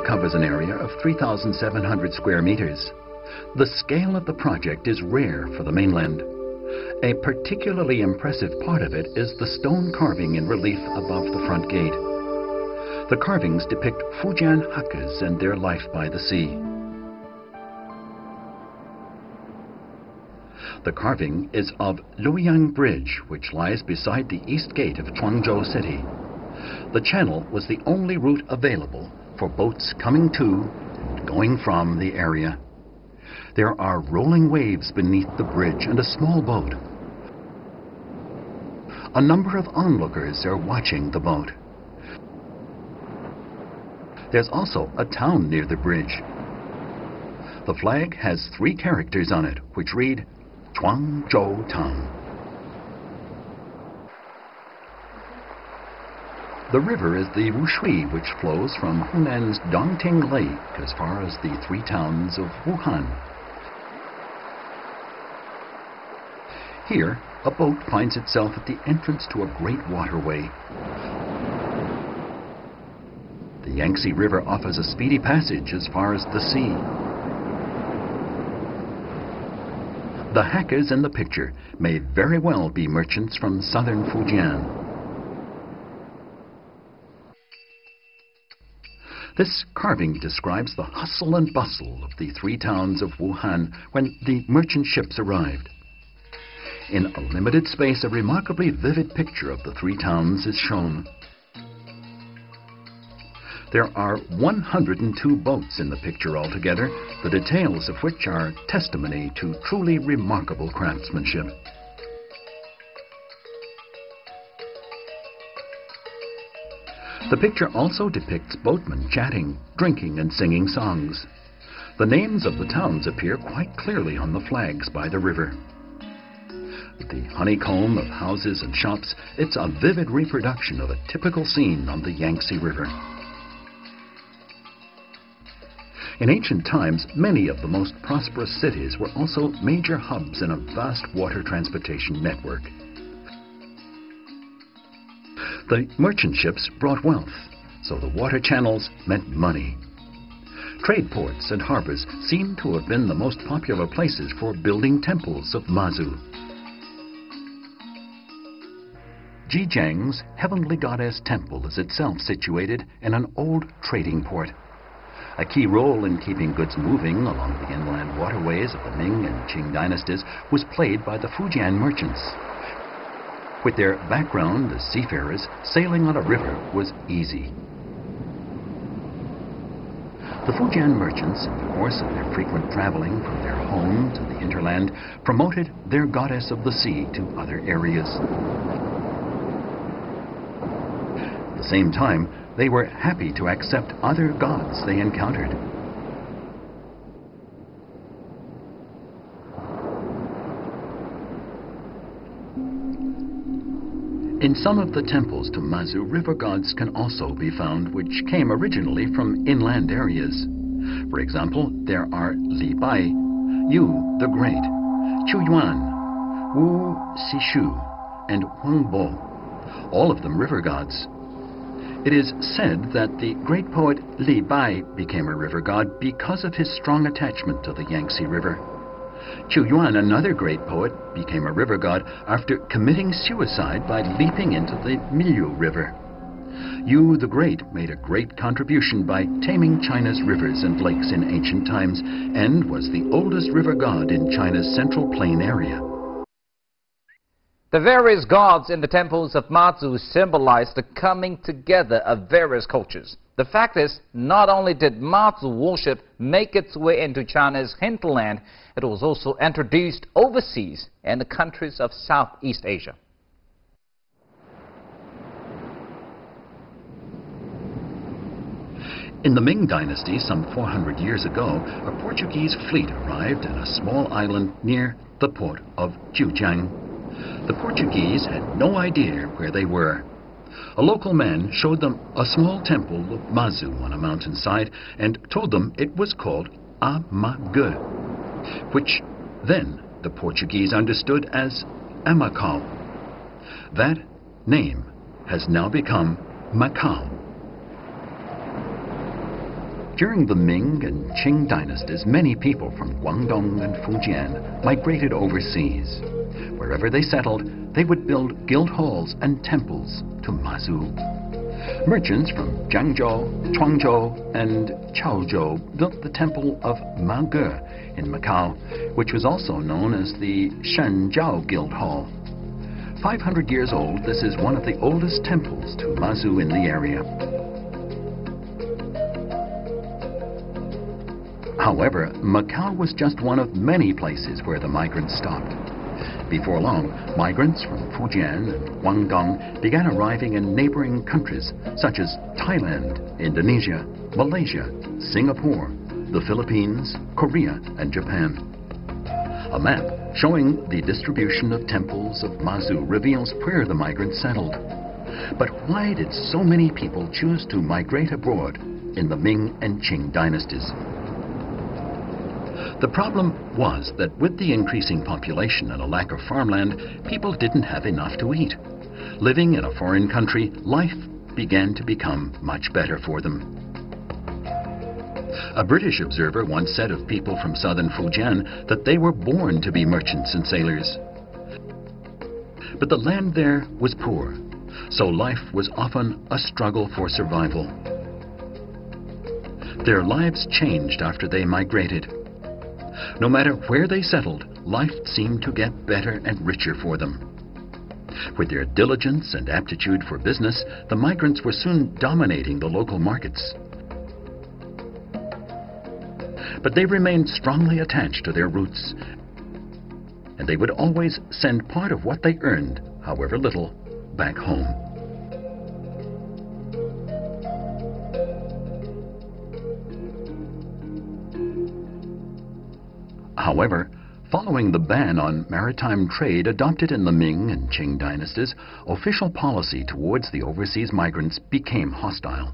covers an area of 3,700 square meters. The scale of the project is rare for the mainland. A particularly impressive part of it is the stone carving in relief above the front gate. The carvings depict Fujian Hakkas and their life by the sea. The carving is of Luoyang Bridge, which lies beside the east gate of Guangzhou City. The channel was the only route available for boats coming to and going from the area. There are rolling waves beneath the bridge and a small boat. A number of onlookers are watching the boat. There's also a town near the bridge. The flag has 3 characters on it, which read Guangzhou Town. The river is the Wushui, which flows from Hunan's Dongting Lake as far as the 3 towns of Wuhan. Here, a boat finds itself at the entrance to a great waterway. The Yangtze River offers a speedy passage as far as the sea. The Hakkas in the picture may very well be merchants from southern Fujian. This carving describes the hustle and bustle of the 3 towns of Wuhan when the merchant ships arrived. In a limited space, a remarkably vivid picture of the 3 towns is shown. There are 102 boats in the picture altogether, the details of which are testimony to truly remarkable craftsmanship. The picture also depicts boatmen chatting, drinking, and singing songs. The names of the towns appear quite clearly on the flags by the river. With the honeycomb of houses and shops, it's a vivid reproduction of a typical scene on the Yangtze River. In ancient times, many of the most prosperous cities were also major hubs in a vast water transportation network. The merchant ships brought wealth, so the water channels meant money. Trade ports and harbors seem to have been the most popular places for building temples of Mazu. Zhejiang's Heavenly Goddess Temple is itself situated in an old trading port. A key role in keeping goods moving along the inland waterways of the Ming and Qing dynasties was played by the Fujian merchants. With their background as seafarers, sailing on a river was easy. The Fujian merchants, in the course of their frequent traveling from their home to the hinterland, promoted their goddess of the sea to other areas. At the same time, they were happy to accept other gods they encountered. In some of the temples to Mazu, river gods can also be found, which came originally from inland areas. For example, there are Li Bai, Yu the Great, Qu Yuan, Wu Xishu, and Huang Bo, all of them river gods. It is said that the great poet Li Bai became a river god because of his strong attachment to the Yangtze River. Qu Yuan, another great poet, became a river god after committing suicide by leaping into the Miyu River. Yu the Great made a great contribution by taming China's rivers and lakes in ancient times and was the oldest river god in China's Central Plain area. The various gods in the temples of Mazu symbolize the coming together of various cultures. The fact is, not only did Mazu worship make its way into China's hinterland, it was also introduced overseas in the countries of Southeast Asia. In the Ming Dynasty, some 400 years ago, a Portuguese fleet arrived at a small island near the port of Zhejiang. The Portuguese had no idea where they were. A local man showed them a small temple of Mazu on a mountainside and told them it was called Amage, which then the Portuguese understood as Amacau. That name has now become Macau. During the Ming and Qing dynasties, many people from Guangdong and Fujian migrated overseas. Wherever they settled, they would build guild halls and temples to Mazu. Merchants from Jiangzhou, Chuangzhou, and Chaozhou built the temple of Mazu in Macau, which was also known as the Shanjiao Guild Hall. 500 years old, this is one of the oldest temples to Mazu in the area. However, Macau was just one of many places where the migrants stopped. Before long, migrants from Fujian and Guangdong began arriving in neighboring countries such as Thailand, Indonesia, Malaysia, Singapore, the Philippines, Korea, and Japan. A map showing the distribution of temples of Mazu reveals where the migrants settled. But why did so many people choose to migrate abroad in the Ming and Qing dynasties? The problem was that with the increasing population and a lack of farmland, people didn't have enough to eat. Living in a foreign country, life began to become much better for them. A British observer once said of people from southern Fujian that they were born to be merchants and sailors. But the land there was poor, so life was often a struggle for survival. Their lives changed after they migrated. No matter where they settled, life seemed to get better and richer for them. With their diligence and aptitude for business, the migrants were soon dominating the local markets. But they remained strongly attached to their roots, and they would always send part of what they earned, however little, back home. However, following the ban on maritime trade adopted in the Ming and Qing dynasties, official policy towards the overseas migrants became hostile.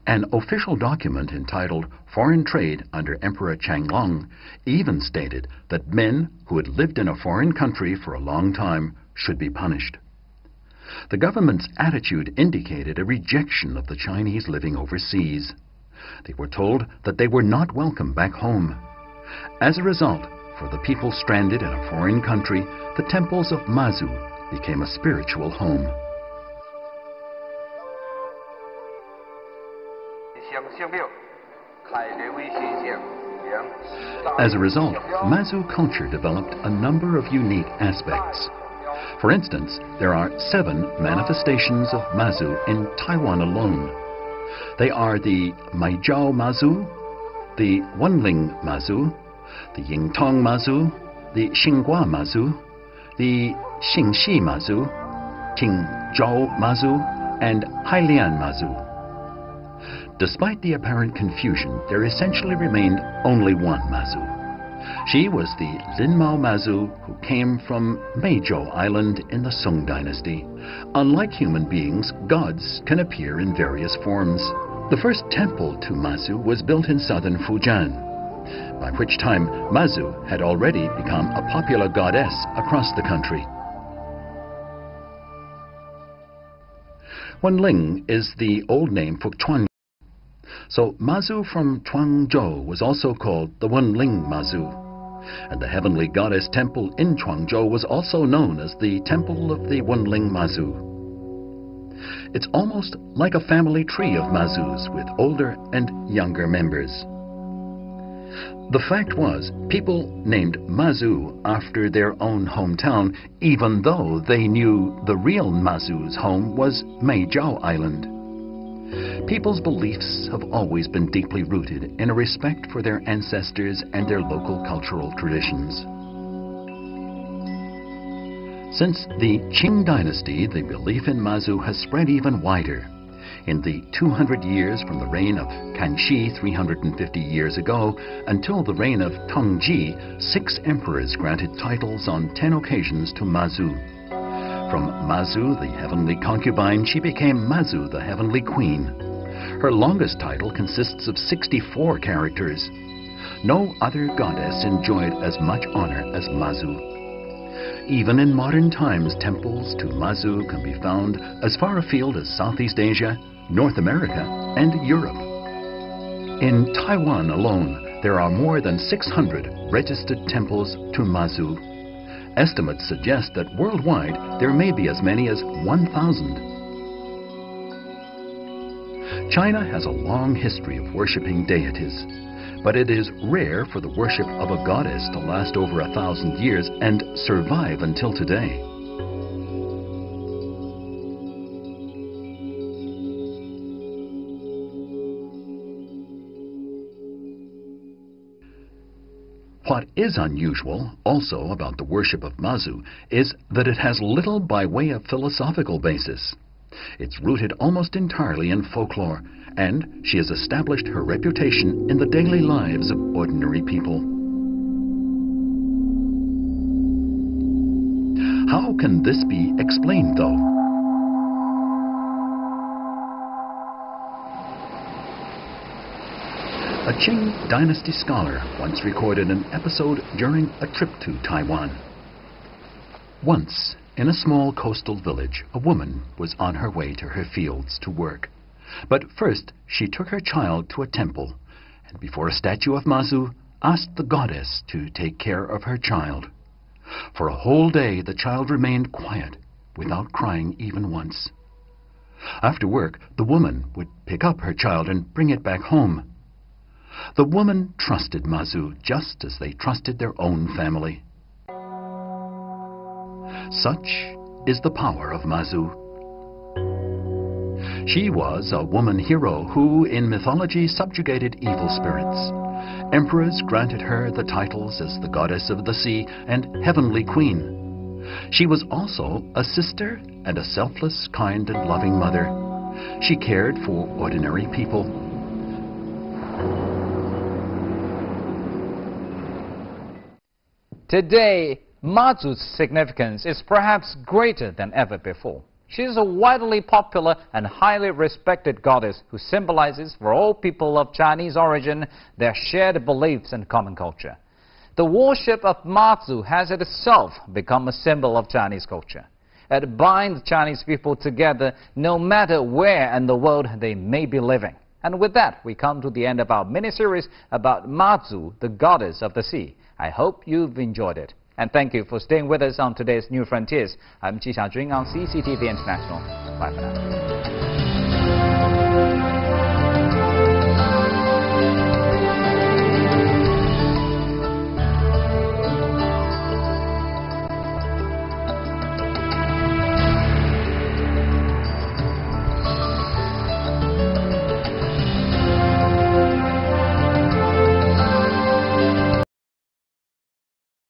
An official document entitled Foreign Trade under Emperor Changlong even stated that men who had lived in a foreign country for a long time should be punished. The government's attitude indicated a rejection of the Chinese living overseas. They were told that they were not welcome back home. As a result, for the people stranded in a foreign country, the temples of Mazu became a spiritual home. As a result, Mazu culture developed a number of unique aspects. For instance, there are 7 manifestations of Mazu in Taiwan alone. They are the Maijiao Mazu, the Wenling Mazu, the Yingtong Mazu, the Xinghua Mazu, the Xingxi Mazu, Qingzhou Mazu, and Hailian Mazu. Despite the apparent confusion, there essentially remained only one Mazu. She was the Linmao Mazu, who came from Meizhou Island in the Song dynasty. Unlike human beings, gods can appear in various forms. The first temple to Mazu was built in southern Fujian, by which time Mazu had already become a popular goddess across the country. Wenling is the old name for Chuang, so Mazu from Chuangzhou was also called the Wenling Mazu, and the heavenly goddess temple in Chuangzhou was also known as the Temple of the Wenling Mazu. It's almost like a family tree of Mazus with older and younger members. The fact was, people named Mazu after their own hometown, even though they knew the real Mazu's home was Meizhou Island. People's beliefs have always been deeply rooted in a respect for their ancestors and their local cultural traditions. Since the Qing dynasty, the belief in Mazu has spread even wider. In the 200 years from the reign of Kanxi 350 years ago until the reign of Tongji, 6 emperors granted titles on 10 occasions to Mazu. From Mazu, the heavenly concubine, she became Mazu, the heavenly queen. Her longest title consists of 64 characters. No other goddess enjoyed as much honor as Mazu. Even in modern times, temples to Mazu can be found as far afield as Southeast Asia, North America, and Europe. In Taiwan alone, there are more than 600 registered temples to Mazu. Estimates suggest that worldwide there may be as many as 1,000. China has a long history of worshipping deities, but it is rare for the worship of a goddess to last over 1,000 years and survive until today. What is unusual also about the worship of Mazu is that it has little by way of philosophical basis. It's rooted almost entirely in folklore, and she has established her reputation in the daily lives of ordinary people. How can this be explained, though? A Qing dynasty scholar once recorded an episode during a trip to Taiwan. Once, in a small coastal village, a woman was on her way to her fields to work. But first, she took her child to a temple, and before a statue of Mazu, asked the goddess to take care of her child. For a whole day, the child remained quiet, without crying even once. After work, the woman would pick up her child and bring it back home. The woman trusted Mazu just as they trusted their own family. Such is the power of Mazu. She was a woman hero who, in mythology, subjugated evil spirits. Emperors granted her the titles as the goddess of the sea and heavenly queen. She was also a sister and a selfless, kind, and loving mother. She cared for ordinary people. Today, Mazu's significance is perhaps greater than ever before. She is a widely popular and highly respected goddess who symbolizes for all people of Chinese origin their shared beliefs and common culture. The worship of Mazu has itself become a symbol of Chinese culture. It binds Chinese people together no matter where in the world they may be living. And with that, we come to the end of our mini-series about Mazu, the goddess of the sea. I hope you've enjoyed it. And thank you for staying with us on today's New Frontiers. I'm Ji Xiaojun on CCTV International. Bye for now.